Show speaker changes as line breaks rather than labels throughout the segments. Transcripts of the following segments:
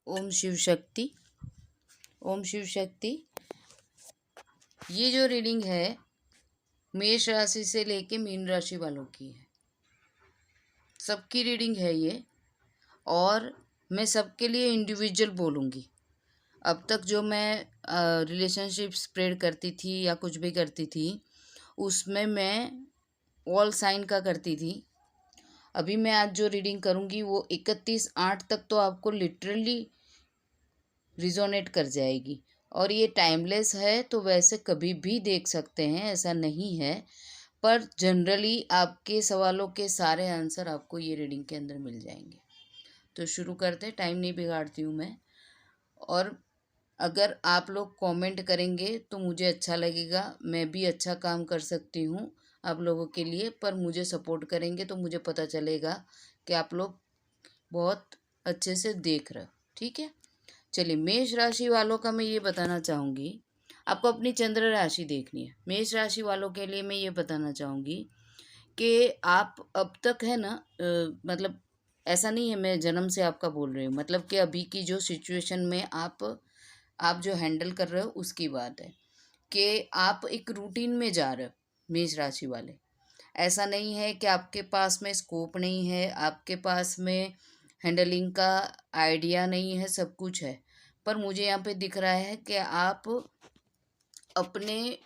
ओम शिव शक्ति। ओम शिव शक्ति। ये जो रीडिंग है मेष राशि से लेके मीन राशि वालों की है, सबकी रीडिंग है ये। और मैं सबके लिए इंडिविजुअल बोलूँगी। अब तक जो मैं रिलेशनशिप स्प्रेड करती थी या कुछ भी करती थी उसमें मैं ऑल साइन का करती थी। अभी मैं आज जो रीडिंग करूँगी वो 31/8 तक तो आपको लिटरली रिजोनेट कर जाएगी। और ये टाइमलेस है, तो वैसे कभी भी देख सकते हैं, ऐसा नहीं है। पर जनरली आपके सवालों के सारे आंसर आपको ये रीडिंग के अंदर मिल जाएंगे। तो शुरू करते, टाइम नहीं बिगाड़ती हूँ मैं। और अगर आप लोग कमेंट करेंगे तो मुझे अच्छा लगेगा, मैं भी अच्छा काम कर सकती हूँ आप लोगों के लिए। पर मुझे सपोर्ट करेंगे तो मुझे पता चलेगा कि आप लोग बहुत अच्छे से देख रहे हो। ठीक है, चलिए मेष राशि वालों का मैं ये बताना चाहूँगी। आपको अपनी चंद्र राशि देखनी है। मेष राशि वालों के लिए मैं ये बताना चाहूँगी कि आप अब तक है ना, मतलब ऐसा नहीं है मैं जन्म से आपका बोल रही हूँ, मतलब कि अभी की जो सिचुएशन में आप जो हैंडल कर रहे हो उसकी बात है कि आप एक रूटीन में जा रहे हो मेष राशि वाले। ऐसा नहीं है कि आपके पास में स्कोप नहीं है, आपके पास में हैंडलिंग का आइडिया नहीं है, सब कुछ है। पर मुझे यहाँ पे दिख रहा है कि आप अपने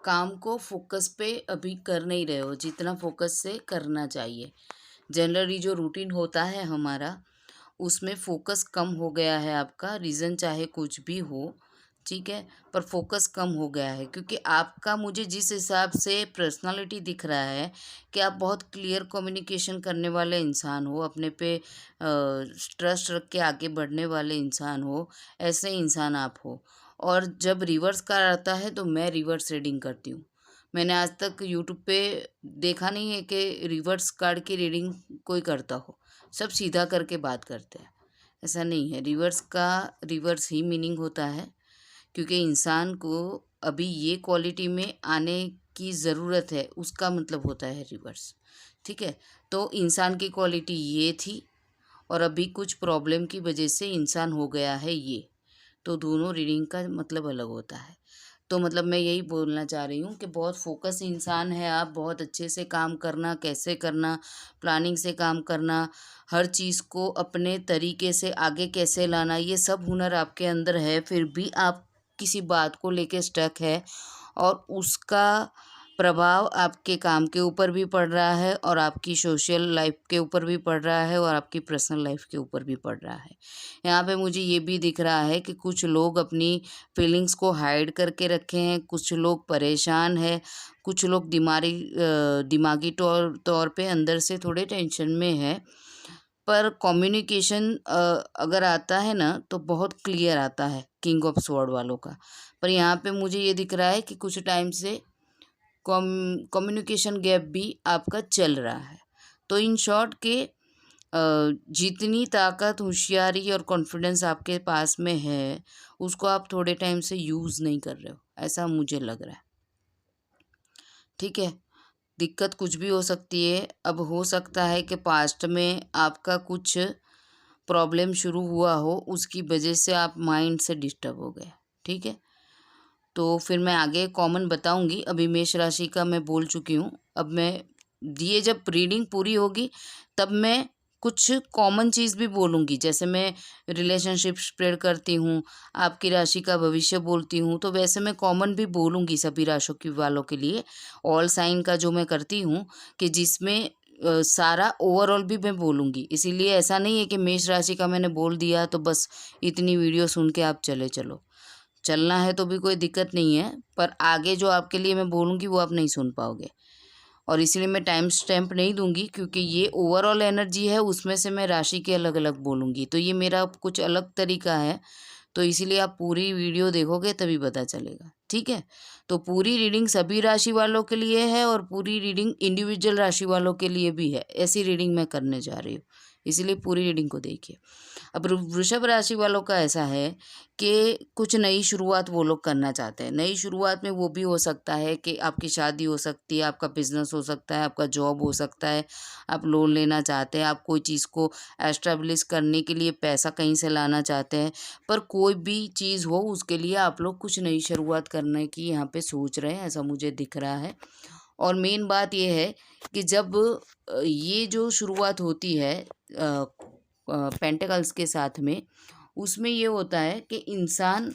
काम को फोकस पे अभी कर नहीं रहे हो जितना फोकस से करना चाहिए। जनरली जो रूटीन होता है हमारा उसमें फोकस कम हो गया है आपका, रीज़न चाहे कुछ भी हो, ठीक है, पर फोकस कम हो गया है। क्योंकि आपका मुझे जिस हिसाब से पर्सनालिटी दिख रहा है कि आप बहुत क्लियर कम्युनिकेशन करने वाले इंसान हो, अपने पे ट्रस्ट रख के आगे बढ़ने वाले इंसान हो, ऐसे इंसान आप हो। और जब रिवर्स का आता है तो मैं रिवर्स रीडिंग करती हूँ। मैंने आज तक यूट्यूब पे देखा नहीं है कि रिवर्स कार्ड की रीडिंग कोई करता हो, सब सीधा करके बात करते हैं। ऐसा नहीं है, रिवर्स का रिवर्स ही मीनिंग होता है। क्योंकि इंसान को अभी ये क्वालिटी में आने की ज़रूरत है, उसका मतलब होता है रिवर्स। ठीक है, तो इंसान की क्वालिटी ये थी और अभी कुछ प्रॉब्लम की वजह से इंसान हो गया है ये। तो दोनों रीडिंग का मतलब अलग होता है। तो मतलब मैं यही बोलना चाह रही हूँ कि बहुत फोकस इंसान है आप, बहुत अच्छे से काम करना, कैसे करना, प्लानिंग से काम करना, हर चीज़ को अपने तरीके से आगे कैसे लाना, ये सब हुनर आपके अंदर है। फिर भी आप किसी बात को लेके स्टक है और उसका प्रभाव आपके काम के ऊपर भी पड़ रहा है और आपकी सोशल लाइफ के ऊपर भी पड़ रहा है और आपकी पर्सनल लाइफ के ऊपर भी पड़ रहा है। यहाँ पे मुझे ये भी दिख रहा है कि कुछ लोग अपनी फीलिंग्स को हाइड करके रखे हैं, कुछ लोग परेशान हैं, कुछ लोग दिमागी तौर तौर पे अंदर से थोड़े टेंशन में है। पर कम्युनिकेशन अगर आता है ना तो बहुत क्लियर आता है किंग ऑफ स्वॉर्ड वालों का। पर यहाँ पे मुझे ये दिख रहा है कि कुछ टाइम से कम्युनिकेशन गैप भी आपका चल रहा है। तो इन शॉर्ट के जितनी ताकत, होशियारी और कॉन्फिडेंस आपके पास में है उसको आप थोड़े टाइम से यूज़ नहीं कर रहे हो, ऐसा मुझे लग रहा है। ठीक है, दिक्कत कुछ भी हो सकती है। अब हो सकता है कि पास्ट में आपका कुछ प्रॉब्लम शुरू हुआ हो, उसकी वजह से आप माइंड से डिस्टर्ब हो गए। ठीक है, तो फिर मैं आगे कॉमन बताऊंगी। अभी मेष राशि का मैं बोल चुकी हूँ। अब मैं ये जब रीडिंग पूरी होगी तब मैं कुछ कॉमन चीज़ भी बोलूँगी। जैसे मैं रिलेशनशिप स्प्रेड करती हूँ, आपकी राशि का भविष्य बोलती हूँ, तो वैसे मैं कॉमन भी बोलूँगी सभी राशियों की वालों के लिए। ऑल साइन का जो मैं करती हूँ कि जिसमें सारा ओवरऑल भी मैं बोलूँगी। इसीलिए ऐसा नहीं है कि मेष राशि का मैंने बोल दिया तो बस इतनी वीडियो सुन के आप चले चलो। चलना है तो भी कोई दिक्कत नहीं है, पर आगे जो आपके लिए मैं बोलूँगी वो आप नहीं सुन पाओगे। और इसीलिए मैं टाइम स्टैम्प नहीं दूंगी, क्योंकि ये ओवरऑल एनर्जी है, उसमें से मैं राशि के अलग अलग बोलूँगी, तो ये मेरा कुछ अलग तरीका है। तो इसीलिए आप पूरी वीडियो देखोगे तभी पता चलेगा। ठीक है, तो पूरी रीडिंग सभी राशि वालों के लिए है और पूरी रीडिंग इंडिविजुअल राशि वालों के लिए भी है। ऐसी रीडिंग मैं करने जा रही हूँ। इसीलिए पूरी रीडिंग को देखिए। अब वृषभ राशि वालों का ऐसा है कि कुछ नई शुरुआत वो लोग करना चाहते हैं। नई शुरुआत में वो भी हो सकता है कि आपकी शादी हो सकती है, आपका बिजनेस हो सकता है, आपका जॉब हो सकता है, आप लोन लेना चाहते हैं, आप कोई चीज़ को एस्टेब्लिश करने के लिए पैसा कहीं से लाना चाहते हैं। पर कोई भी चीज़ हो उसके लिए आप लोग कुछ नई शुरुआत करने की यहाँ पे सोच रहे हैं, ऐसा मुझे दिख रहा है। और मेन बात ये है कि जब ये जो शुरुआत होती है पेंटिकल्स के साथ में, उसमें ये होता है कि इंसान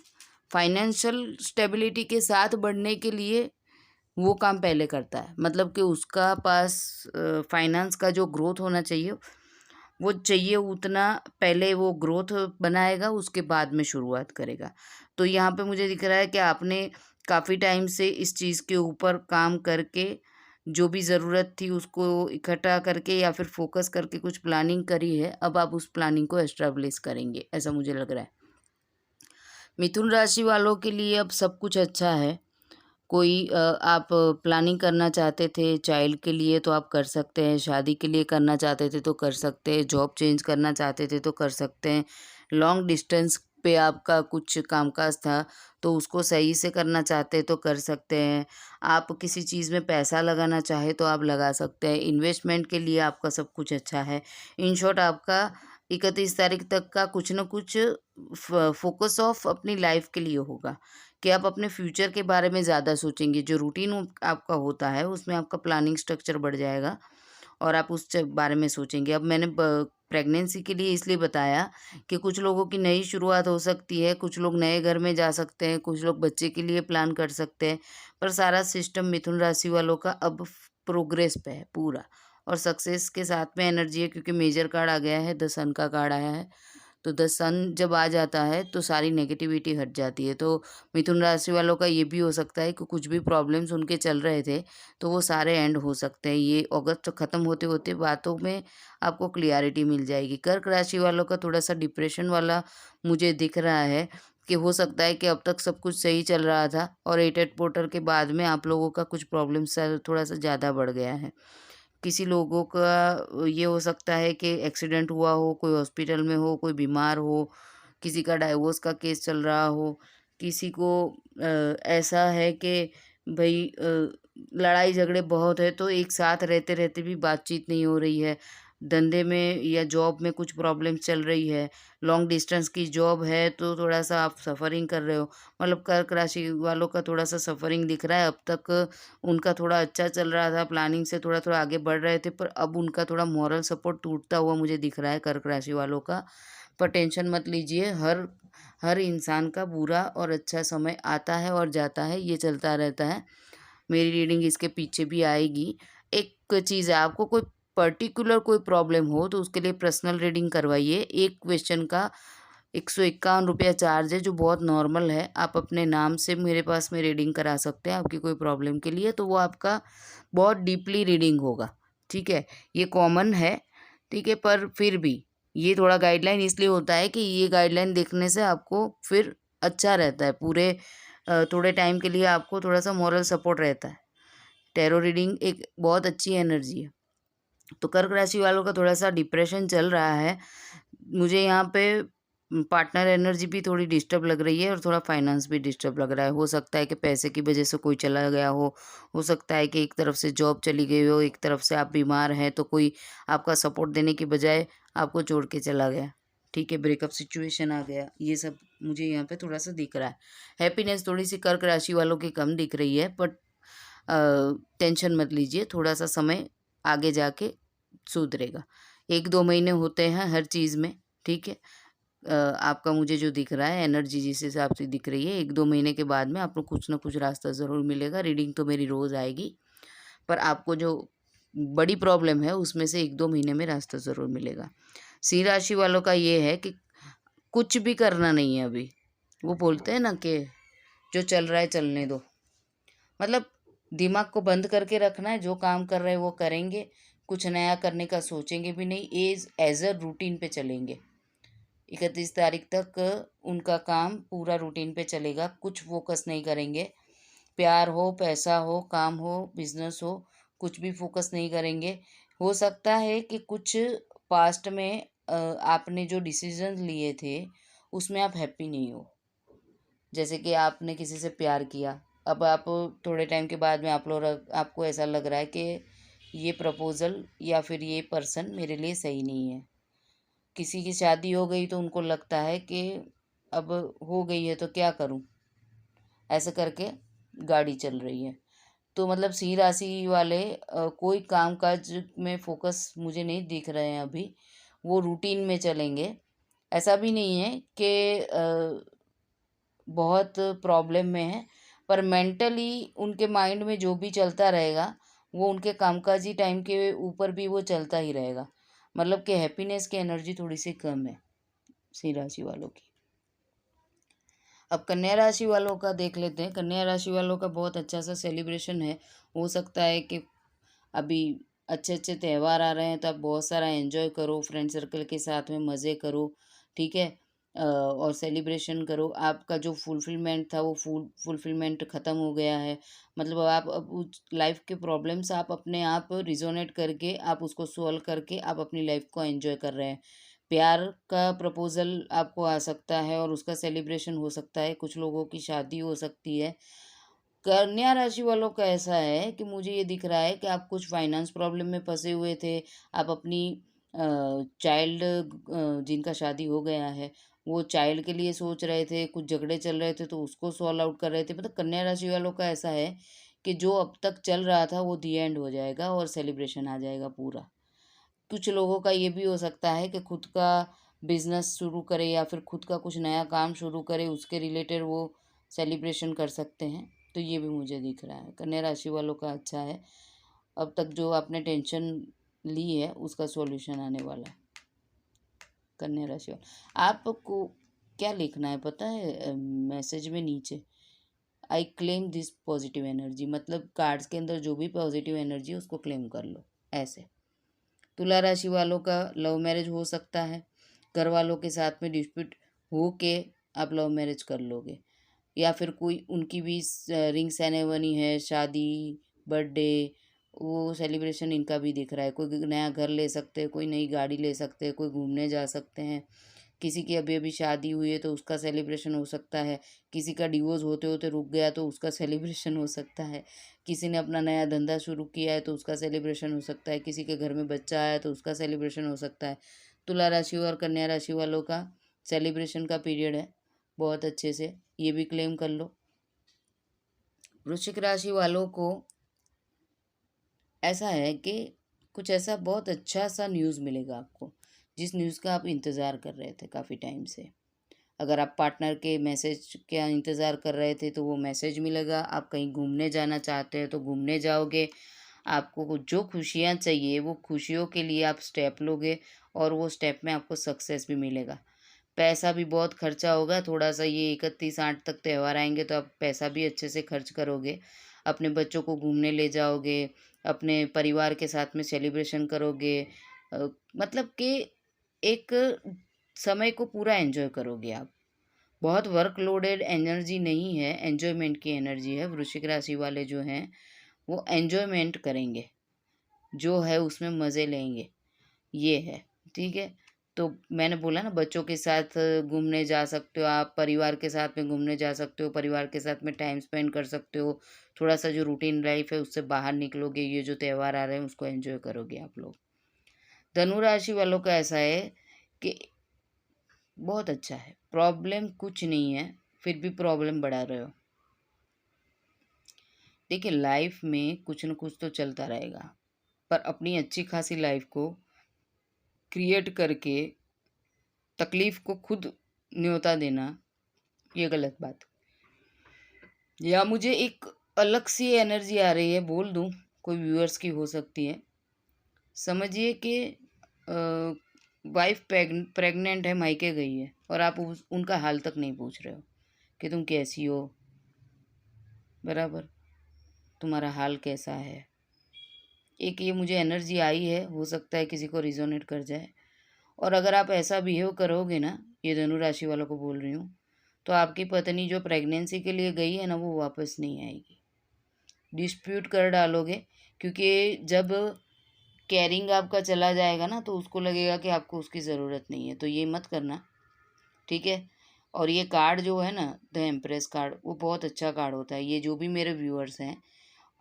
फाइनेंशियल स्टेबिलिटी के साथ बढ़ने के लिए वो काम पहले करता है। मतलब कि उसका पास फाइनेंस का जो ग्रोथ होना चाहिए वो चाहिए उतना पहले वो ग्रोथ बनाएगा, उसके बाद में शुरुआत करेगा। तो यहाँ पे मुझे दिख रहा है कि आपने काफ़ी टाइम से इस चीज़ के ऊपर काम करके जो भी ज़रूरत थी उसको इकट्ठा करके या फिर फोकस करके कुछ प्लानिंग करी है। अब आप उस प्लानिंग को एस्टेब्लिश करेंगे, ऐसा मुझे लग रहा है। मिथुन राशि वालों के लिए अब सब कुछ अच्छा है। कोई आप प्लानिंग करना चाहते थे चाइल्ड के लिए तो आप कर सकते हैं, शादी के लिए करना चाहते थे तो कर सकते हैं, जॉब चेंज करना चाहते थे तो कर सकते हैं, लॉन्ग डिस्टेंस पे आपका कुछ कामकाज था तो उसको सही से करना चाहते तो कर सकते हैं, आप किसी चीज़ में पैसा लगाना चाहे तो आप लगा सकते हैं, इन्वेस्टमेंट के लिए आपका सब कुछ अच्छा है। इन शॉर्ट आपका 31 तारीख तक का कुछ न कुछ फोकस ऑफ अपनी लाइफ के लिए होगा कि आप अपने फ्यूचर के बारे में ज़्यादा सोचेंगे। जो रूटीन आपका होता है उसमें आपका प्लानिंग स्ट्रक्चर बढ़ जाएगा और आप उस बारे में सोचेंगे। अब मैंने प्रेगनेंसी के लिए इसलिए बताया कि कुछ लोगों की नई शुरुआत हो सकती है, कुछ लोग नए घर में जा सकते हैं, कुछ लोग बच्चे के लिए प्लान कर सकते हैं, पर सारा सिस्टम मिथुन राशि वालों का अब प्रोग्रेस पे है पूरा, और सक्सेस के साथ में एनर्जी है क्योंकि मेजर कार्ड आ गया है, द सन का कार्ड आया है। तो द सन जब आ जाता है तो सारी नेगेटिविटी हट जाती है। तो मिथुन राशि वालों का ये भी हो सकता है कि कुछ भी प्रॉब्लम्स उनके चल रहे थे तो वो सारे एंड हो सकते हैं। ये अगस्त ख़त्म होते होते बातों में आपको क्लियरिटी मिल जाएगी। कर्क राशि वालों का थोड़ा सा डिप्रेशन वाला मुझे दिख रहा है कि हो सकता है कि अब तक सब कुछ सही चल रहा था और एटेट पोर्टर के बाद में आप लोगों का कुछ प्रॉब्लम्स थोड़ा सा ज़्यादा बढ़ गया है। किसी लोगों का ये हो सकता है कि एक्सीडेंट हुआ हो, कोई हॉस्पिटल में हो, कोई बीमार हो, किसी का डाइवोर्स का केस चल रहा हो, किसी को ऐसा है कि भई लड़ाई झगड़े बहुत है तो एक साथ रहते-रहते भी बातचीत नहीं हो रही है। धंधे में या जॉब में कुछ प्रॉब्लम चल रही है, लॉन्ग डिस्टेंस की जॉब है तो थोड़ा-सा आप सफ़रिंग कर रहे हो। मतलब कर्क राशि वालों का थोड़ा-सा सफ़रिंग दिख रहा है। अब तक उनका थोड़ा अच्छा चल रहा था, प्लानिंग से थोड़ा-थोड़ा आगे बढ़ रहे थे, पर अब उनका थोड़ा मॉरल सपोर्ट टूटता हुआ मुझे दिख रहा है कर्क राशि वालों का। पर टेंशन मत लीजिए, हर हर इंसान का बुरा और अच्छा समय आता है और जाता है, ये चलता रहता है। मेरी रीडिंग इसके पीछे भी आएगी। एक चीज़ है, आपको कोई पर्टिकुलर कोई प्रॉब्लम हो तो उसके लिए पर्सनल रीडिंग करवाइए। एक क्वेश्चन का ₹151 चार्ज है जो बहुत नॉर्मल है। आप अपने नाम से मेरे पास में रीडिंग करा सकते हैं आपकी कोई प्रॉब्लम के लिए, तो वो आपका बहुत डीपली रीडिंग होगा, ठीक है? ये कॉमन है, ठीक है? पर फिर भी ये थोड़ा गाइडलाइन इसलिए होता है कि ये गाइडलाइन देखने से आपको फिर अच्छा रहता है। पूरे थोड़े टाइम के लिए आपको थोड़ा-सा मोरल सपोर्ट रहता है। टैरो रीडिंग एक बहुत अच्छी एनर्जी है। तो कर्क राशि वालों का थोड़ा-सा डिप्रेशन चल रहा है। मुझे यहाँ पे पार्टनर एनर्जी भी थोड़ी डिस्टर्ब लग रही है और थोड़ा फाइनेंस भी डिस्टर्ब लग रहा है। हो सकता है कि पैसे की वजह से कोई चला गया हो सकता है कि एक तरफ से जॉब चली गई हो, एक तरफ से आप बीमार हैं तो कोई आपका सपोर्ट देने की बजाय आपको छोड़ के चला गया। ठीक है, ब्रेकअप सिचुएशन आ गया। ये सब मुझे यहाँ पे थोड़ा-सा दिख रहा है। हैप्पीनेस थोड़ी-सी कर्क राशि वालों की कम दिख रही है, बट टेंशन मत लीजिए, थोड़ा-सा समय आगे जाके सुधरेगा। 1-2 महीने होते हैं हर चीज़ में, ठीक है? आपका मुझे जो दिख रहा है एनर्जी जिस हिसाब से दिख रही है, 1-2 महीने के बाद में आपको कुछ ना कुछ रास्ता ज़रूर मिलेगा। रीडिंग तो मेरी रोज़ आएगी, पर आपको जो बड़ी प्रॉब्लम है उसमें से 1-2 महीने में रास्ता ज़रूर मिलेगा। सिंह राशि वालों का ये है कि कुछ भी करना नहीं है अभी। वो बोलते हैं ना कि जो चल रहा है चलने दो। मतलब दिमाग को बंद करके रखना है, जो काम कर रहे हैं वो करेंगे, कुछ नया करने का सोचेंगे भी नहीं, एज़ अ रूटीन पे चलेंगे। 31 तारीख तक उनका काम पूरा रूटीन पे चलेगा, कुछ फोकस नहीं करेंगे। प्यार हो, पैसा हो, काम हो, बिजनेस हो, कुछ भी फोकस नहीं करेंगे। हो सकता है कि कुछ पास्ट में आपने जो डिसीजन लिए थे उसमें आप हैप्पी नहीं हो। जैसे कि आपने किसी से प्यार किया, अब आप थोड़े टाइम के बाद में आपको ऐसा लग रहा है कि ये प्रपोज़ल या फिर ये पर्सन मेरे लिए सही नहीं है। किसी की शादी हो गई तो उनको लगता है कि अब हो गई है तो क्या करूं, ऐसे करके गाड़ी चल रही है। तो मतलब सिंह राशि वाले कोई कामकाज में फोकस मुझे नहीं दिख रहे हैं अभी, वो रूटीन में चलेंगे। ऐसा भी नहीं है कि बहुत प्रॉब्लम में है, पर मेंटली उनके माइंड में जो भी चलता रहेगा वो उनके कामकाजी टाइम के ऊपर भी वो चलता ही रहेगा। मतलब कि हैप्पीनेस की एनर्जी थोड़ी सी कम है सिंह राशि वालों की। अब कन्या राशि वालों का देख लेते हैं। कन्या राशि वालों का बहुत अच्छा सा सेलिब्रेशन है। हो सकता है कि अभी अच्छे अच्छे त्यौहार आ रहे हैं तो आप बहुत सारा एंजॉय करो, फ्रेंड सर्कल के साथ में मज़े करो, ठीक है। और सेलिब्रेशन करो। आपका जो फुलफिलमेंट था वो फुलफिलमेंट ख़त्म हो गया है। मतलब आप अब उस लाइफ के प्रॉब्लम्स आप अपने आप रिजोनेट करके आप उसको सॉल्व करके आप अपनी लाइफ को एंजॉय कर रहे हैं। प्यार का प्रपोज़ल आपको आ सकता है और उसका सेलिब्रेशन हो सकता है। कुछ लोगों की शादी हो सकती है। कन्या राशि वालों का ऐसा है कि मुझे ये दिख रहा है कि आप कुछ फाइनेंस प्रॉब्लम में फंसे हुए थे। आप अपनी चाइल्ड जिनका शादी हो गया है वो चाइल्ड के लिए सोच रहे थे, कुछ झगड़े चल रहे थे तो उसको सॉल्व आउट कर रहे थे। मतलब कन्या राशि वालों का ऐसा है कि जो अब तक चल रहा था वो दी एंड हो जाएगा और सेलिब्रेशन आ जाएगा पूरा। कुछ लोगों का ये भी हो सकता है कि खुद का बिजनेस शुरू करे या फिर खुद का कुछ नया काम शुरू करे, उसके रिलेटेड वो सेलिब्रेशन कर सकते हैं। तो ये भी मुझे दिख रहा है कन्या राशि वालों का अच्छा है। अब तक जो आपने टेंशन ली है उसका सॉल्यूशन आने वाला है। कन्या राशि वाला आपको क्या लिखना है पता है मैसेज में नीचे? I claim this positive energy. मतलब कार्ड्स के अंदर जो भी पॉजिटिव एनर्जी है उसको क्लेम कर लो ऐसे। तुला राशि वालों का लव मैरिज हो सकता है। घर वालों के साथ में डिस्प्यूट हो के आप लव मैरिज कर लोगे, या फिर कोई उनकी भी रिंग सेरेमनी है, शादी, बर्थडे, वो सेलिब्रेशन इनका भी दिख रहा है। कोई नया घर ले सकते हैं, कोई नई गाड़ी ले सकते हैं, कोई घूमने जा सकते हैं। किसी की अभी अभी शादी हुई है तो उसका सेलिब्रेशन हो सकता है। किसी का डिवोर्स होते होते रुक गया तो उसका सेलिब्रेशन हो सकता है। किसी ने अपना नया धंधा शुरू किया है तो उसका सेलिब्रेशन हो सकता है। किसी के घर में बच्चा आया तो उसका सेलिब्रेशन हो सकता है। तुला राशि और कन्या राशि वालों का सेलिब्रेशन का पीरियड है बहुत अच्छे से, ये भी क्लेम कर लो। वृश्चिक राशि वालों को ऐसा है कि कुछ ऐसा बहुत अच्छा सा न्यूज़ मिलेगा आपको, जिस न्यूज़ का आप इंतज़ार कर रहे थे काफ़ी टाइम से। अगर आप पार्टनर के मैसेज का इंतज़ार कर रहे थे तो वो मैसेज मिलेगा। आप कहीं घूमने जाना चाहते हैं तो घूमने जाओगे। आपको जो खुशियाँ चाहिए वो खुशियों के लिए आप स्टेप लोगे और वो स्टेप में आपको सक्सेस भी मिलेगा। पैसा भी बहुत खर्चा होगा थोड़ा सा, ये 31/8 तक त्यौहार आएंगे तो आप पैसा भी अच्छे से खर्च करोगे। अपने बच्चों को घूमने ले जाओगे, अपने परिवार के साथ में सेलिब्रेशन करोगे। मतलब कि एक समय को पूरा एंजॉय करोगे आप। बहुत वर्कलोडेड एनर्जी नहीं है, एन्जॉयमेंट की एनर्जी है। वृश्चिक राशि वाले जो हैं वो एन्जॉयमेंट करेंगे, जो है उसमें मज़े लेंगे, ये है, ठीक है। तो मैंने बोला ना बच्चों के साथ घूमने जा सकते हो आप, परिवार के साथ में घूमने जा सकते हो, परिवार के साथ में टाइम स्पेंड कर सकते हो। थोड़ा सा जो रूटीन लाइफ है उससे बाहर निकलोगे, ये जो त्यौहार आ रहे हैं उसको एंजॉय करोगे आप लोग। धनु राशि वालों का ऐसा है कि बहुत अच्छा है, प्रॉब्लम कुछ नहीं है, फिर भी प्रॉब्लम बढ़ा रहे हो। देखिए लाइफ में कुछ न कुछ तो चलता रहेगा, पर अपनी अच्छी खासी लाइफ को क्रिएट करके तकलीफ को खुद न्योता देना, ये गलत बात। या मुझे एक अलग सी एनर्जी आ रही है, बोल दूं, कोई व्यूअर्स की हो सकती है। समझिए कि वाइफ प्रेग्नेंट है, मायके गई है और आप उनका हाल तक नहीं पूछ रहे हो कि तुम कैसी हो, बराबर, तुम्हारा हाल कैसा है। एक ये मुझे एनर्जी आई है, हो सकता है किसी को रिजोनेट कर जाए। और अगर आप ऐसा बिहेव करोगे ना, ये धनु राशि वालों को बोल रही हूँ, तो आपकी पत्नी जो प्रेगनेंसी के लिए गई है ना वो वापस नहीं आएगी। डिस्प्यूट कर डालोगे, क्योंकि जब केयरिंग आपका चला जाएगा ना, तो उसको लगेगा कि आपको उसकी ज़रूरत नहीं है, तो ये मत करना, ठीक है। और ये कार्ड जो है ना, द एम्प्रेस कार्ड, वो बहुत अच्छा कार्ड होता है। ये जो भी मेरे व्यूअर्स हैं,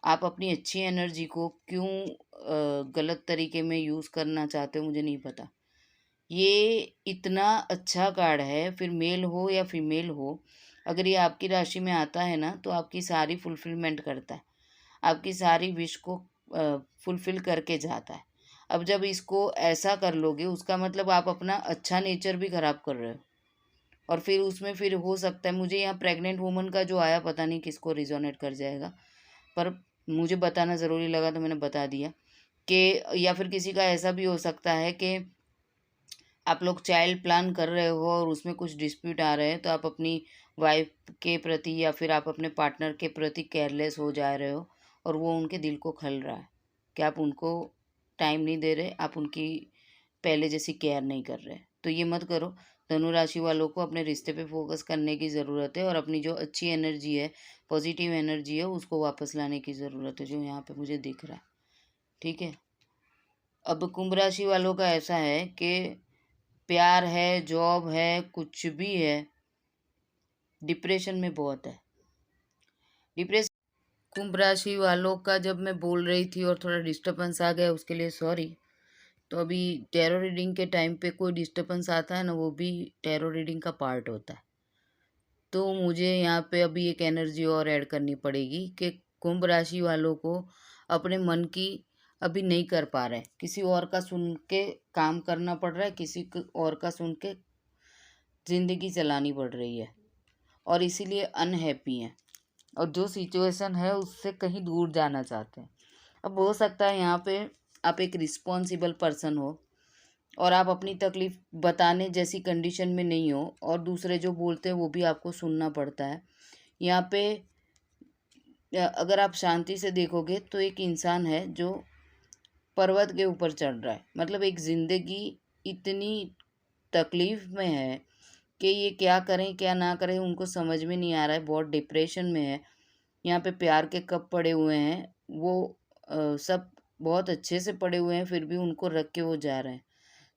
आप अपनी अच्छी एनर्जी को क्यों गलत तरीके में यूज़ करना चाहते हो मुझे नहीं पता। ये इतना अच्छा कार्ड है, फिर मेल हो या फीमेल हो, अगर ये आपकी राशि में आता है ना, तो आपकी सारी फुलफिलमेंट करता है, आपकी सारी विश को फुलफिल करके जाता है। अब जब इसको ऐसा कर लोगे, उसका मतलब आप अपना अच्छा नेचर भी ख़राब कर रहे हो। और फिर उसमें फिर हो सकता है, मुझे यहाँ प्रेग्नेंट वुमन का जो आया, पता नहीं किसको रिजोनेट कर जाएगा, पर मुझे बताना ज़रूरी लगा तो मैंने बता दिया कि, या फिर किसी का ऐसा भी हो सकता है कि आप लोग चाइल्ड प्लान कर रहे हो और उसमें कुछ डिस्प्यूट आ रहे हैं, तो आप अपनी वाइफ के प्रति या फिर आप अपने पार्टनर के प्रति केयरलेस हो जा रहे हो, और वो उनके दिल को खल रहा है कि आप उनको टाइम नहीं दे रहे, आप उनकी पहले जैसी केयर नहीं कर रहे। तो ये मत करो। धनु राशि वालों को अपने रिश्ते पे फोकस करने की ज़रूरत है, और अपनी जो अच्छी एनर्जी है, पॉजिटिव एनर्जी है, उसको वापस लाने की ज़रूरत है, जो यहाँ पे मुझे दिख रहा है, ठीक है। अब कुंभ राशि वालों का ऐसा है कि प्यार है, जॉब है, कुछ भी है, डिप्रेशन में बहुत है। डिप्रेशन कुंभ राशि वालों का जब मैं बोल रही थी और थोड़ा डिस्टर्बेंस आ गया, उसके लिए सॉरी। तो अभी टैरो रीडिंग के टाइम पे कोई डिस्टर्बेंस आता है ना, वो भी टैरो रीडिंग का पार्ट होता है। तो मुझे यहाँ पे अभी एक एनर्जी और ऐड करनी पड़ेगी कि कुंभ राशि वालों को अपने मन की अभी नहीं कर पा रहे, किसी और का सुन के काम करना पड़ रहा है, किसी और का सुन के ज़िंदगी चलानी पड़ रही है, और इसीलिए अनहैप्पी हैं, और जो सिचुएशन है उससे कहीं दूर जाना चाहते हैं। अब हो सकता है यहाँ पे आप एक रिस्पॉन्सिबल पर्सन हो, और आप अपनी तकलीफ़ बताने जैसी कंडीशन में नहीं हो, और दूसरे जो बोलते हैं वो भी आपको सुनना पड़ता है। यहाँ पे अगर आप शांति से देखोगे तो एक इंसान है जो पर्वत के ऊपर चढ़ रहा है, मतलब एक ज़िंदगी इतनी तकलीफ़ में है कि ये क्या करें क्या ना करें, उनको समझ में नहीं आ रहा है, बहुत डिप्रेशन में है। यहाँ पे प्यार के कप पड़े हुए हैं, वो सब बहुत अच्छे से पड़े हुए हैं, फिर भी उनको रख के वो जा रहे हैं।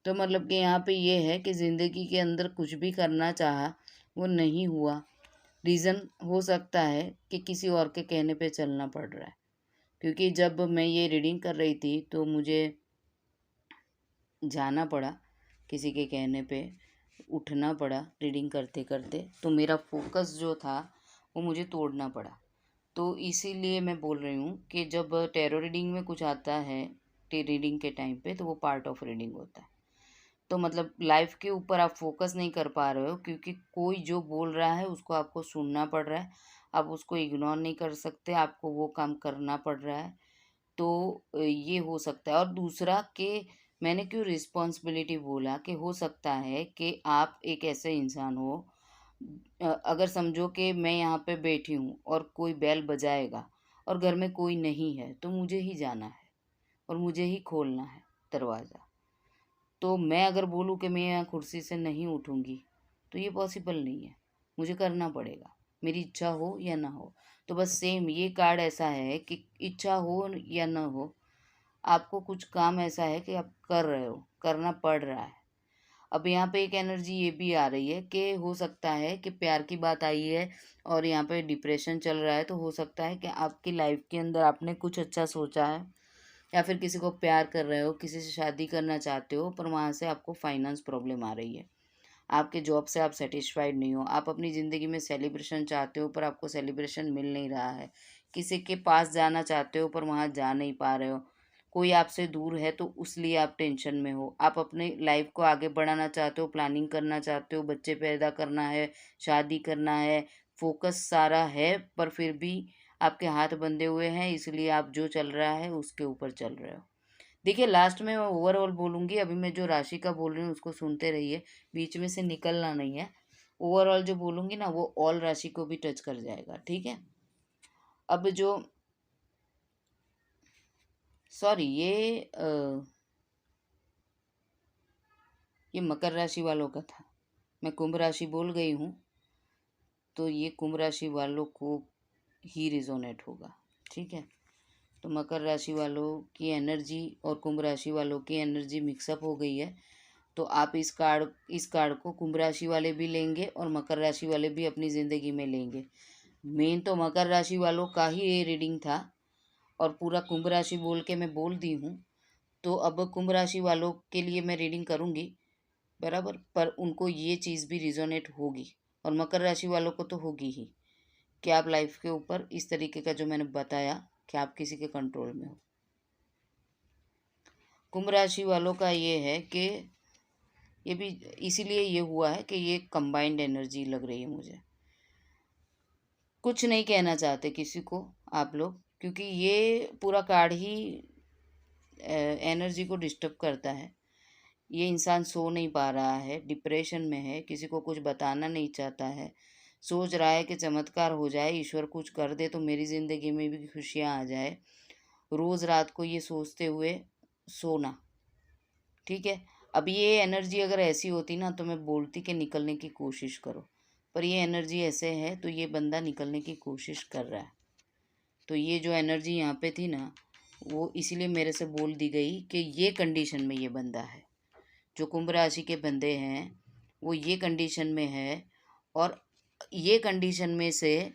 तो मतलब कि यहाँ पे ये है कि ज़िंदगी के अंदर कुछ भी करना चाहा, वो नहीं हुआ। रीज़न हो सकता है कि किसी और के कहने पे चलना पड़ रहा है, क्योंकि जब मैं ये रीडिंग कर रही थी तो मुझे जाना पड़ा, किसी के कहने पे उठना पड़ा रीडिंग करते करते, तो मेरा फोकस जो था वो मुझे तोड़ना पड़ा। तो इसीलिए मैं बोल रही हूँ कि जब टैरो रीडिंग में कुछ आता है रीडिंग के टाइम पे, तो वो पार्ट ऑफ रीडिंग होता है। तो मतलब लाइफ के ऊपर आप फोकस नहीं कर पा रहे हो, क्योंकि कोई जो बोल रहा है उसको आपको सुनना पड़ रहा है, आप उसको इग्नोर नहीं कर सकते, आपको वो काम करना पड़ रहा है। तो ये हो सकता है। और दूसरा कि मैंने क्यों रिस्पॉन्सिबिलिटी बोला, कि हो सकता है कि आप एक ऐसे इंसान हो, अगर समझो कि मैं यहाँ पे बैठी हूँ और कोई बेल बजाएगा और घर में कोई नहीं है, तो मुझे ही जाना है और मुझे ही खोलना है दरवाज़ा। तो मैं अगर बोलूँ कि मैं यहाँ कुर्सी से नहीं उठूँगी, तो ये पॉसिबल नहीं है, मुझे करना पड़ेगा, मेरी इच्छा हो या ना हो। तो बस सेम ये कार्ड ऐसा है कि इच्छा हो या ना हो, आपको कुछ काम ऐसा है कि आप कर रहे हो, करना पड़ रहा है। अब यहाँ पे एक एनर्जी ये भी आ रही है कि हो सकता है कि प्यार की बात आई है और यहाँ पे डिप्रेशन चल रहा है, तो हो सकता है कि आपकी लाइफ के अंदर आपने कुछ अच्छा सोचा है, या फिर किसी को प्यार कर रहे हो, किसी से शादी करना चाहते हो, पर वहाँ से आपको फाइनेंस प्रॉब्लम आ रही है, आपके जॉब से आप सेटिस्फाइड नहीं हो, आप अपनी ज़िंदगी में सेलिब्रेशन चाहते हो पर आपको सेलिब्रेशन मिल नहीं रहा है, किसी के पास जाना चाहते हो पर वहाँ जा नहीं पा रहे हो, कोई आपसे दूर है तो उस लिए आप टेंशन में हो, आप अपने लाइफ को आगे बढ़ाना चाहते हो, प्लानिंग करना चाहते हो, बच्चे पैदा करना है, शादी करना है, फोकस सारा है, पर फिर भी आपके हाथ बंधे हुए हैं, इसलिए आप जो चल रहा है उसके ऊपर चल रहे हो। देखिए लास्ट में मैं ओवरऑल बोलूँगी, अभी मैं जो राशि का बोल रही हूँ उसको सुनते रहिए, बीच में से निकलना नहीं है। ओवरऑल जो बोलूँगी ना वो ऑल राशि को भी टच कर जाएगा, ठीक है। अब जो सॉरी ये मकर राशि वालों का था, मैं कुंभ राशि बोल गई हूँ, तो ये कुंभ राशि वालों को ही रिजोनेट होगा, ठीक है। तो मकर राशि वालों की एनर्जी और कुंभ राशि वालों की एनर्जी मिक्सअप हो गई है। तो आप इस कार्ड को कुंभ राशि वाले भी लेंगे और मकर राशि वाले भी अपनी ज़िंदगी में लेंगे। मेन तो मकर राशि वालों का ही ये रीडिंग था और पूरा कुंभ राशि बोल के मैं बोल दी हूँ। तो अब कुंभ राशि वालों के लिए मैं रीडिंग करूँगी बराबर, पर उनको ये चीज़ भी रिजोनेट होगी और मकर राशि वालों को तो होगी ही कि आप लाइफ के ऊपर इस तरीके का जो मैंने बताया कि आप किसी के कंट्रोल में हो। कुंभ राशि वालों का ये है कि ये भी इसीलिए ये हुआ है कि ये कंबाइंड एनर्जी लग रही है मुझे। कुछ नहीं कहना चाहते किसी को आप लोग, क्योंकि ये पूरा कार्ड ही एनर्जी को डिस्टर्ब करता है। ये इंसान सो नहीं पा रहा है, डिप्रेशन में है, किसी को कुछ बताना नहीं चाहता है, सोच रहा है कि चमत्कार हो जाए, ईश्वर कुछ कर दे तो मेरी ज़िंदगी में भी खुशियाँ आ जाए। रोज़ रात को ये सोचते हुए सोना, ठीक है। अब ये एनर्जी अगर ऐसी होती ना तो मैं बोलती कि निकलने की कोशिश करो, पर ये एनर्जी ऐसे है तो ये बंदा निकलने की कोशिश कर रहा है। तो ये जो एनर्जी यहाँ पे थी ना, वो इसीलिए मेरे से बोल दी गई कि ये कंडीशन में ये बंदा है। जो कुंभ राशि के बंदे हैं वो ये कंडीशन में है, और ये कंडीशन में से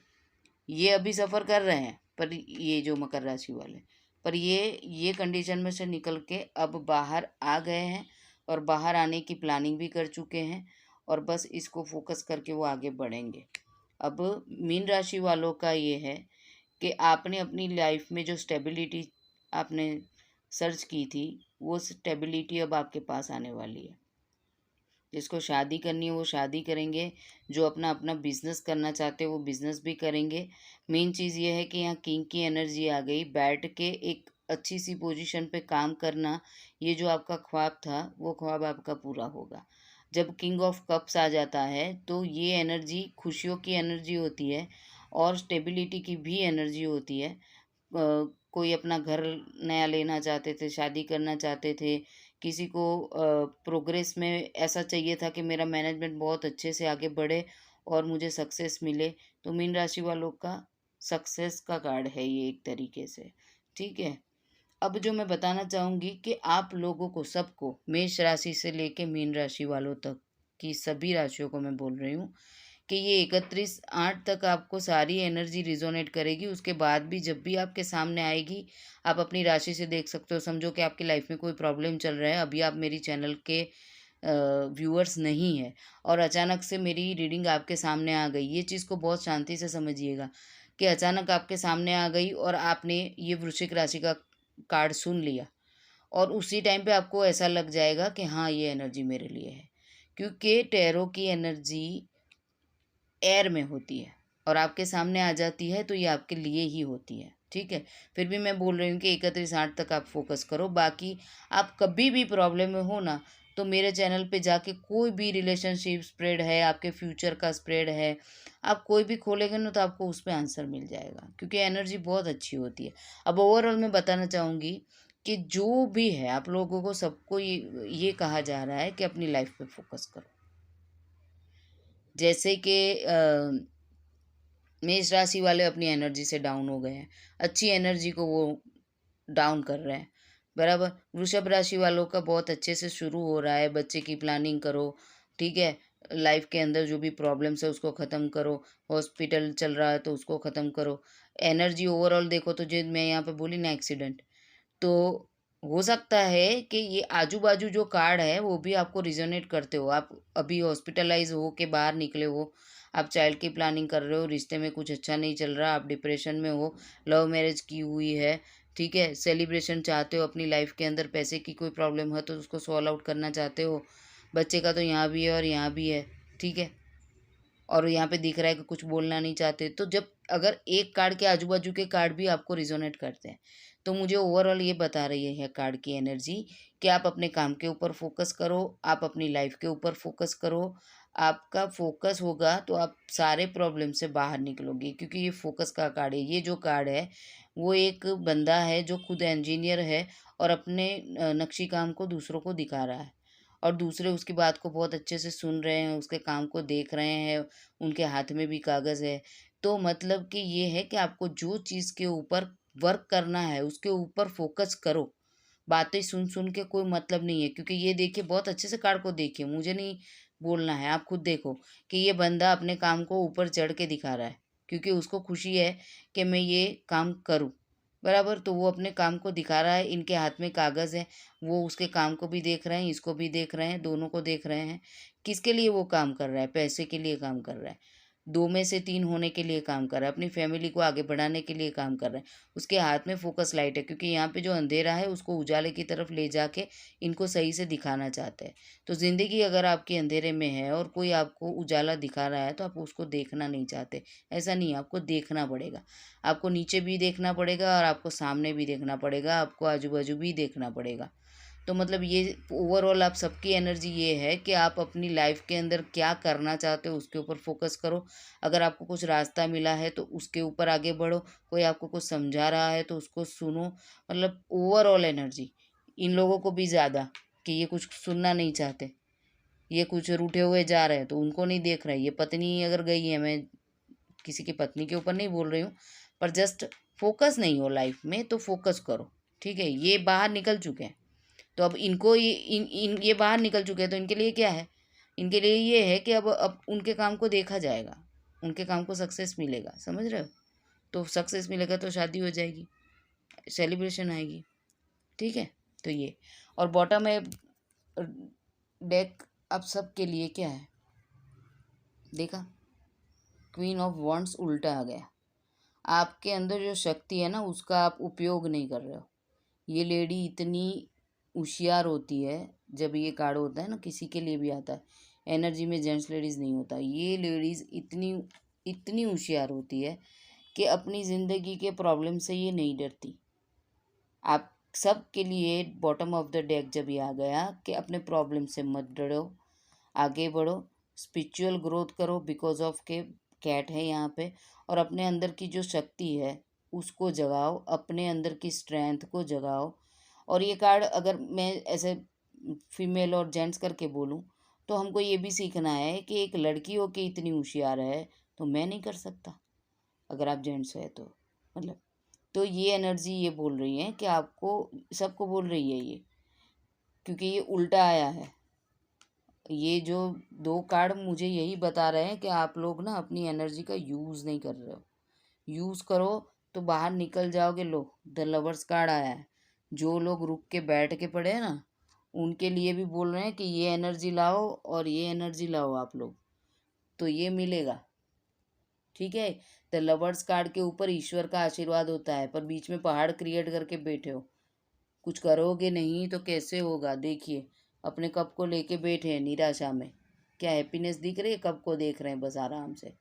ये अभी सफ़र कर रहे हैं, पर ये जो मकर राशि वाले, पर ये कंडीशन में से निकल के अब बाहर आ गए हैं और बाहर आने की प्लानिंग भी कर चुके हैं और बस इसको फोकस करके वो आगे बढ़ेंगे। अब मीन राशि वालों का ये है कि आपने अपनी लाइफ में जो स्टेबिलिटी आपने सर्च की थी, वो स्टेबिलिटी अब आपके पास आने वाली है। जिसको शादी करनी है वो शादी करेंगे, जो अपना अपना बिजनेस करना चाहते हैं वो बिजनेस भी करेंगे। मेन चीज़ ये है कि यहाँ किंग की एनर्जी आ गई, बैठ के एक अच्छी सी पोजीशन पे काम करना। ये जो आपका ख्वाब था वो ख्वाब आपका पूरा होगा। जब किंग ऑफ कप्स आ जाता है तो ये एनर्जी खुशियों की एनर्जी होती है और स्टेबिलिटी की भी एनर्जी होती है। कोई अपना घर नया लेना चाहते थे, शादी करना चाहते थे, किसी को प्रोग्रेस में ऐसा चाहिए था कि मेरा मैनेजमेंट बहुत अच्छे से आगे बढ़े और मुझे सक्सेस मिले, तो मीन राशि वालों का सक्सेस का कार्ड है ये एक तरीके से, ठीक है। अब जो मैं बताना चाहूँगी कि आप लोगों को सबको, मेष राशि से लेके मीन राशि वालों तक की सभी राशियों को मैं बोल रही हूँ कि ये 31/8 तक आपको सारी एनर्जी रिजोनेट करेगी। उसके बाद भी जब भी आपके सामने आएगी, आप अपनी राशि से देख सकते हो। समझो कि आपकी लाइफ में कोई प्रॉब्लम चल रहा है, अभी आप मेरी चैनल के व्यूअर्स नहीं है और अचानक से मेरी रीडिंग आपके सामने आ गई। ये चीज़ को बहुत शांति से समझिएगा कि अचानक आपके सामने आ गई और आपने ये वृश्चिक राशि का कार्ड सुन लिया और उसी टाइम पे आपको ऐसा लग जाएगा कि हाँ, ये एनर्जी मेरे लिए है, क्योंकि टैरो की एनर्जी एयर में होती है और आपके सामने आ जाती है तो ये आपके लिए ही होती है, ठीक है। फिर भी मैं बोल रही हूँ कि 31/8 तक आप फोकस करो। बाकी आप कभी भी प्रॉब्लम में हो ना, तो मेरे चैनल पे जाके कोई भी रिलेशनशिप स्प्रेड है, आपके फ्यूचर का स्प्रेड है, आप कोई भी खोलेंगे ना तो आपको उस पर आंसर मिल जाएगा, क्योंकि एनर्जी बहुत अच्छी होती है। अब ओवरऑल मैं बताना चाहूँगी कि जो भी है आप लोगों को सबको ये कहा जा रहा है कि अपनी लाइफ पे फोकस करो। जैसे कि मेष राशि वाले अपनी एनर्जी से डाउन हो गए हैं, अच्छी एनर्जी को वो डाउन कर रहे हैं बराबर। वृषभ राशि वालों का बहुत अच्छे से शुरू हो रहा है, बच्चे की प्लानिंग करो, ठीक है। लाइफ के अंदर जो भी प्रॉब्लम्स है उसको ख़त्म करो, हॉस्पिटल चल रहा है तो उसको ख़त्म करो। एनर्जी ओवरऑल देखो तो जो मैं यहाँ पे बोली ना, एक्सीडेंट, तो हो सकता है कि ये आजू बाजू जो कार्ड है वो भी आपको रिजोनेट करते हो। आप अभी हॉस्पिटलाइज हो के बाहर निकले हो, आप चाइल्ड की प्लानिंग कर रहे हो, रिश्ते में कुछ अच्छा नहीं चल रहा, आप डिप्रेशन में हो, लव मैरिज की हुई है, ठीक है, सेलिब्रेशन चाहते हो अपनी लाइफ के अंदर, पैसे की कोई प्रॉब्लम है तो उसको सॉल्व आउट करना चाहते हो, बच्चे का तो यहाँ भी है और यहाँ भी है, ठीक है, और यहाँ पे दिख रहा है कि कुछ बोलना नहीं चाहते। तो जब अगर एक कार्ड के आजू बाजू के कार्ड भी आपको रिजोनेट करते हैं तो मुझे ओवरऑल ये बता रही है कार्ड की एनर्जी कि आप अपने काम के ऊपर फोकस करो, आप अपनी लाइफ के ऊपर फोकस करो। आपका फोकस होगा तो आप सारे प्रॉब्लम से बाहर निकलोगे, क्योंकि ये फोकस का कार्ड है। ये जो कार्ड है वो एक बंदा है जो खुद इंजीनियर है और अपने नक्शी काम को दूसरों को दिखा रहा है और दूसरे उसकी बात को बहुत अच्छे से सुन रहे हैं, उसके काम को देख रहे हैं, उनके हाथ में भी कागज़ है। तो मतलब कि ये है कि आपको जो चीज़ के ऊपर वर्क करना है उसके ऊपर फोकस करो। बातें सुन सुन के कोई मतलब नहीं है, क्योंकि ये देखिए, बहुत अच्छे से कार्ड को देखिए, मुझे नहीं बोलना है, आप खुद देखो कि ये बंदा अपने काम को ऊपर चढ़ के दिखा रहा है, क्योंकि उसको खुशी है कि मैं ये काम करूं, बराबर। तो वो अपने काम को दिखा रहा है, इनके हाथ में कागज़ है, वो उसके काम को भी देख रहे हैं, इसको भी देख रहे हैं, दोनों को देख रहे हैं। किसके लिए वो काम कर रहा है? पैसे के लिए काम कर रहा है, 2 में से 3 होने के लिए काम कर रहा है, अपनी फैमिली को आगे बढ़ाने के लिए काम कर रहा है। उसके हाथ में फोकस लाइट है, क्योंकि यहाँ पे जो अंधेरा है उसको उजाले की तरफ ले जाके इनको सही से दिखाना चाहते हैं। तो ज़िंदगी अगर आपके अंधेरे में है और कोई आपको उजाला दिखा रहा है तो आप उसको देखना नहीं चाहते। ऐसा नहीं, आपको देखना पड़ेगा। आपको नीचे भी देखना पड़ेगा और आपको सामने भी देखना पड़ेगा, आपको आजू बाजू भी देखना पड़ेगा। तो मतलब ये ओवरऑल आप सबकी एनर्जी ये है कि आप अपनी लाइफ के अंदर क्या करना चाहते हो उसके ऊपर फोकस करो। अगर आपको कुछ रास्ता मिला है तो उसके ऊपर आगे बढ़ो, कोई आपको कुछ समझा रहा है तो उसको सुनो। मतलब ओवरऑल एनर्जी इन लोगों को भी ज़्यादा, कि ये कुछ सुनना नहीं चाहते, ये कुछ रूठे हुए जा रहे हैं तो उनको नहीं देख रहे। ये पत्नी अगर गई है, मैं किसी की पत्नी के ऊपर नहीं बोल रही हूँ, पर जस्ट फोकस नहीं हो लाइफ में तो फोकस करो, ठीक है। ये बाहर निकल चुके हैं, तो अब इनको ये बाहर निकल चुके हैं, तो इनके लिए क्या है? इनके लिए ये है कि अब उनके काम को देखा जाएगा, उनके काम को सक्सेस मिलेगा, समझ रहे हो? तो सक्सेस मिलेगा तो शादी हो जाएगी, सेलिब्रेशन आएगी, ठीक है। तो ये, और बॉटम है डेक अब सब के लिए क्या है, देखा? क्वीन ऑफ वॉन्ड्स उल्टा आ गया। आपके अंदर जो शक्ति है ना उसका आप उपयोग नहीं कर रहे हो। ये लेडी इतनी होशियार होती है, जब ये कार्ड होता है ना, किसी के लिए भी आता है, एनर्जी में जेंट्स लेडीज़ नहीं होता, ये लेडीज़ इतनी इतनी होशियार होती है कि अपनी ज़िंदगी के प्रॉब्लम से ये नहीं डरती। आप सब के लिए बॉटम ऑफ द डेक जब ये आ गया कि अपने प्रॉब्लम से मत डरो, आगे बढ़ो, स्पिरिचुअल ग्रोथ करो, बिकॉज ऑफ के कैट है यहाँ पे, और अपने अंदर की जो शक्ति है उसको जगाओ, अपने अंदर की स्ट्रेंथ को जगाओ। और ये कार्ड अगर मैं ऐसे फीमेल और जेंट्स करके बोलूँ तो हमको ये भी सीखना है कि एक लड़की हो के इतनी होशियार है तो मैं नहीं कर सकता, अगर आप जेंट्स है तो, मतलब। तो ये एनर्जी ये बोल रही है कि आपको, सबको बोल रही है ये, क्योंकि ये उल्टा आया है। ये जो 2 कार्ड मुझे यही बता रहे हैं कि आप लोग ना अपनी एनर्जी का यूज़ नहीं कर रहे हो। यूज़ करो तो बाहर निकल जाओगे। लो, द लवर्स कार्ड आया है। जो लोग रुक के बैठ के पड़े हैं ना, उनके लिए भी बोल रहे हैं कि ये एनर्जी लाओ और ये एनर्जी लाओ आप लोग, तो ये मिलेगा, ठीक है। द लवर्स कार्ड के ऊपर ईश्वर का आशीर्वाद होता है, पर बीच में पहाड़ क्रिएट करके बैठे हो, कुछ करोगे नहीं तो कैसे होगा? देखिए, अपने कप को लेके बैठे हैं निराशा में। क्या हैप्पीनेस दिख रही है? कप को देख रहे हैं बस आराम से,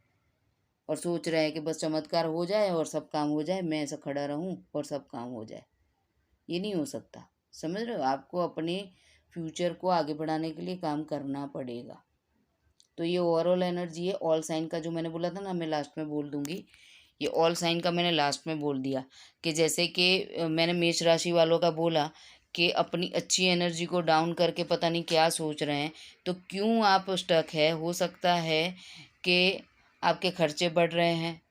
और सोच रहे हैं कि बस चमत्कार हो जाए और सब काम हो जाए, मैं ऐसा खड़ा रहूं और सब काम हो जाए। ये नहीं हो सकता, समझ रहे हो? आपको अपने फ्यूचर को आगे बढ़ाने के लिए काम करना पड़ेगा। तो ये ओवरऑल एनर्जी है। ऑल साइन का जो मैंने बोला था ना, मैं लास्ट में बोल दूंगी, ये ऑल साइन का मैंने लास्ट में बोल दिया। कि जैसे कि मैंने मेष राशि वालों का बोला कि अपनी अच्छी एनर्जी को डाउन करके पता नहीं क्या सोच रहे हैं, तो क्यों आप स्टक है? हो सकता है कि आपके खर्चे बढ़ रहे हैं,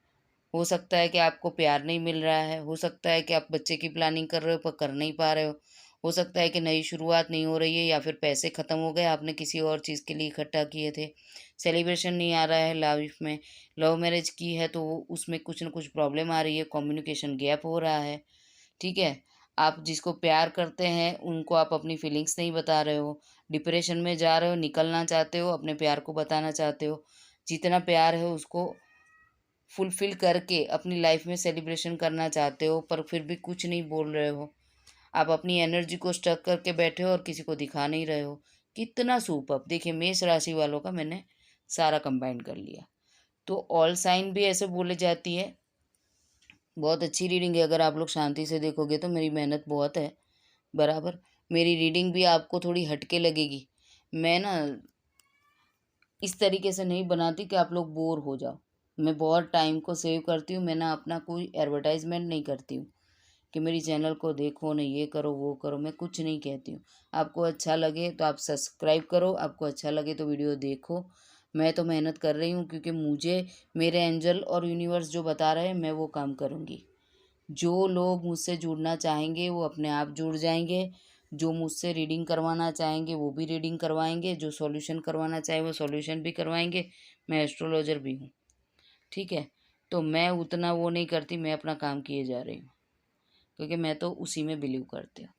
हो सकता है कि आपको प्यार नहीं मिल रहा है, हो सकता है कि आप बच्चे की प्लानिंग कर रहे हो पर कर नहीं पा रहे हो सकता है कि नई शुरुआत नहीं हो रही है, या फिर पैसे ख़त्म हो गए, आपने किसी और चीज़ के लिए इकट्ठा किए थे, सेलिब्रेशन नहीं आ रहा है लाइफ में। लव मैरिज की है तो उसमें कुछ ना कुछ प्रॉब्लम आ रही है, कम्युनिकेशन गैप हो रहा है, ठीक है। आप जिसको प्यार करते हैं उनको आप अपनी फीलिंग्स नहीं बता रहे हो, डिप्रेशन में जा रहे हो, निकलना चाहते हो, अपने प्यार को बताना चाहते हो, जितना प्यार है उसको फुलफ़िल करके अपनी लाइफ में सेलिब्रेशन करना चाहते हो, पर फिर भी कुछ नहीं बोल रहे हो। आप अपनी एनर्जी को स्टक करके बैठे हो और किसी को दिखा नहीं रहे हो। कितना सुपर्ब! देखिए, मेष राशि वालों का मैंने सारा कंबाइन कर लिया। तो ऑल साइन भी ऐसे बोले जाती है। बहुत अच्छी रीडिंग है, अगर आप लोग शांति से देखोगे तो मेरी मेहनत बहुत है, बराबर। मेरी रीडिंग भी आपको थोड़ी हटके लगेगी। मैं ना इस तरीके से नहीं बनाती कि आप लोग बोर हो जाओ। मैं बहुत टाइम को सेव करती हूँ। मैं ना अपना कोई एडवर्टाइजमेंट नहीं करती हूँ कि मेरी चैनल को देखो ना, ये करो वो करो, मैं कुछ नहीं कहती हूँ। आपको अच्छा लगे तो आप सब्सक्राइब करो, आपको अच्छा लगे तो वीडियो देखो। मैं तो मेहनत कर रही हूँ, क्योंकि मुझे मेरे एंजल और यूनिवर्स जो बता रहे हैं मैं वो काम करूँगी। जो लोग मुझसे जुड़ना चाहेंगे वो अपने आप जुड़ जाएंगे, जो मुझसे रीडिंग करवाना चाहेंगे वो भी रीडिंग करवाएंगे, जो सॉल्यूशन करवाना चाहे वो सॉल्यूशन भी करवाएंगे। मैं एस्ट्रोलॉजर भी हूँ, ठीक है। तो मैं उतना वो नहीं करती, मैं अपना काम किए जा रही हूँ, क्योंकि मैं तो उसी में बिलीव करती हूँ।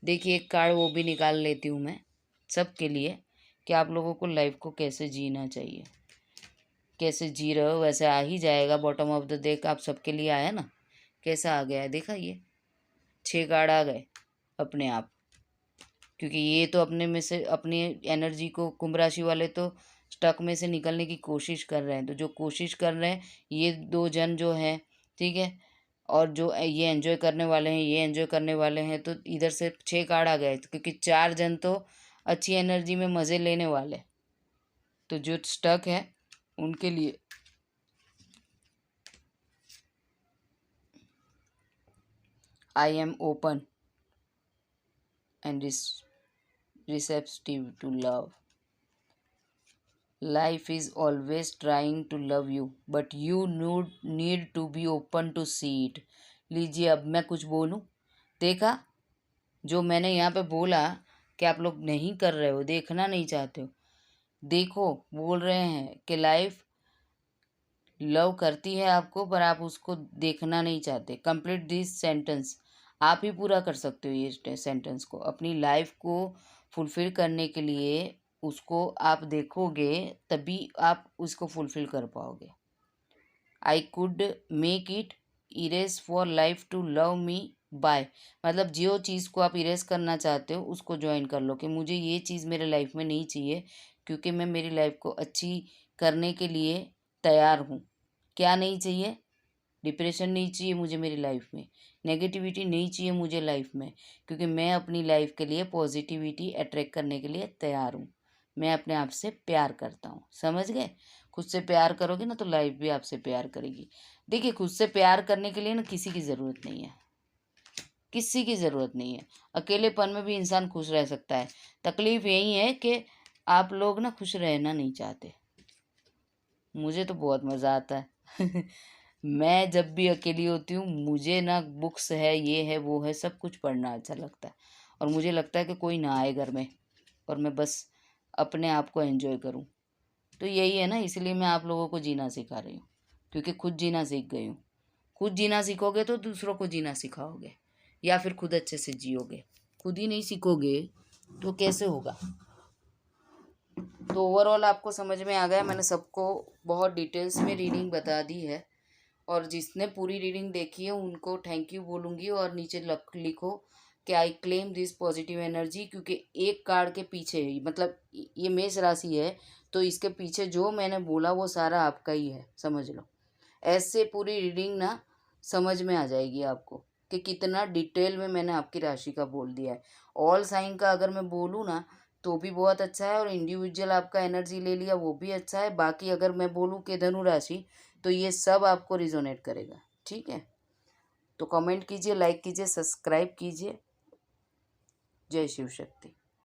देखिए एक कार्ड वो भी निकाल लेती हूँ मैं सबके लिए, कि आप लोगों को लाइफ को कैसे जीना चाहिए, कैसे जी रहे हो वैसे आ ही जाएगा। बॉटम ऑफ द डेक आप सबके लिए आया ना, कैसा आ गया है देखा, ये 6 कार्ड आ गए अपने आप, क्योंकि ये तो अपने में से अपनी एनर्जी को, कुंभ राशि वाले तो स्टक में से निकलने की कोशिश कर रहे हैं। तो जो कोशिश कर रहे हैं ये 2 जन जो हैं, ठीक है, और जो ये एंजॉय करने वाले हैं, ये एंजॉय करने वाले हैं, तो इधर से 6 कार्ड आ गए, क्योंकि 4 जन तो अच्छी एनर्जी में मज़े लेने वाले। तो जो स्टक है उनके लिए I am open and receptive to love. Life is always trying to love you, but you need to be open to see it. लीजिए अब मैं कुछ बोलूं, देखा जो मैंने यहाँ पे बोला कि आप लोग नहीं कर रहे हो, देखना नहीं चाहते हो। देखो बोल रहे हैं कि लाइफ लव करती है आपको, पर आप उसको देखना नहीं चाहते। कंप्लीट दिस सेंटेंस, आप ही पूरा कर सकते हो ये सेंटेंस को। अपनी लाइफ को फुलफिल करने के लिए उसको आप देखोगे, तभी आप उसको फुलफिल कर पाओगे। I could make it erase for life to love me by, मतलब जो चीज़ को आप इरेज करना चाहते हो उसको ज्वाइन कर लो, कि मुझे ये चीज़ मेरे लाइफ में नहीं चाहिए, क्योंकि मैं मेरी लाइफ को अच्छी करने के लिए तैयार हूँ। क्या नहीं चाहिए? डिप्रेशन नहीं चाहिए मुझे मेरी लाइफ में, नेगेटिविटी नहीं चाहिए मुझे लाइफ में, क्योंकि मैं अपनी लाइफ के लिए पॉजिटिविटी अट्रैक्ट करने के लिए तैयार हूँ। मैं अपने आप से प्यार करता हूँ, समझ गए? खुद से प्यार करोगे ना तो लाइफ भी आपसे प्यार करेगी। देखिए खुद से प्यार करने के लिए ना किसी की ज़रूरत नहीं है, किसी की ज़रूरत नहीं है। अकेलेपन में भी इंसान खुश रह सकता है। तकलीफ़ यही है कि आप लोग ना खुश रहना नहीं चाहते। मुझे तो बहुत मज़ा आता है मैं जब भी अकेली होती हूँ, मुझे ना बुक्स है, ये है, वो है, सब कुछ पढ़ना अच्छा लगता है। और मुझे लगता है कि कोई ना आए घर में और मैं बस अपने आप को एंजॉय करूँ। तो यही है ना, इसलिए मैं आप लोगों को जीना सिखा रही हूँ, क्योंकि खुद जीना सीख गई हूँ। खुद जीना सीखोगे तो दूसरों को जीना सिखाओगे, या फिर खुद अच्छे से जियोगे। खुद ही नहीं सीखोगे तो कैसे होगा? तो ओवरऑल आपको समझ में आ गया, मैंने सबको बहुत डिटेल्स में रीडिंग बता दी है। और जिसने पूरी रीडिंग देखी है उनको थैंक यू बोलूँगी, और नीचे लिखो कि I claim this positive energy, क्योंकि एक कार्ड के पीछे, मतलब ये मेष राशि है, तो इसके पीछे जो मैंने बोला वो सारा आपका ही है, समझ लो। ऐसे पूरी रीडिंग ना समझ में आ जाएगी आपको कि कितना डिटेल में मैंने आपकी राशि का बोल दिया है। ऑल साइन का अगर मैं बोलूँ ना तो भी बहुत अच्छा है, और इंडिविजुअल आपका एनर्जी ले लिया वो भी अच्छा है। बाकी अगर मैं बोलूँ कि धनु राशि, तो ये सब आपको रिजोनेट करेगा, ठीक है। तो कमेंट कीजिए, लाइक कीजिए, सब्सक्राइब कीजिए। जय शिव शक्ति।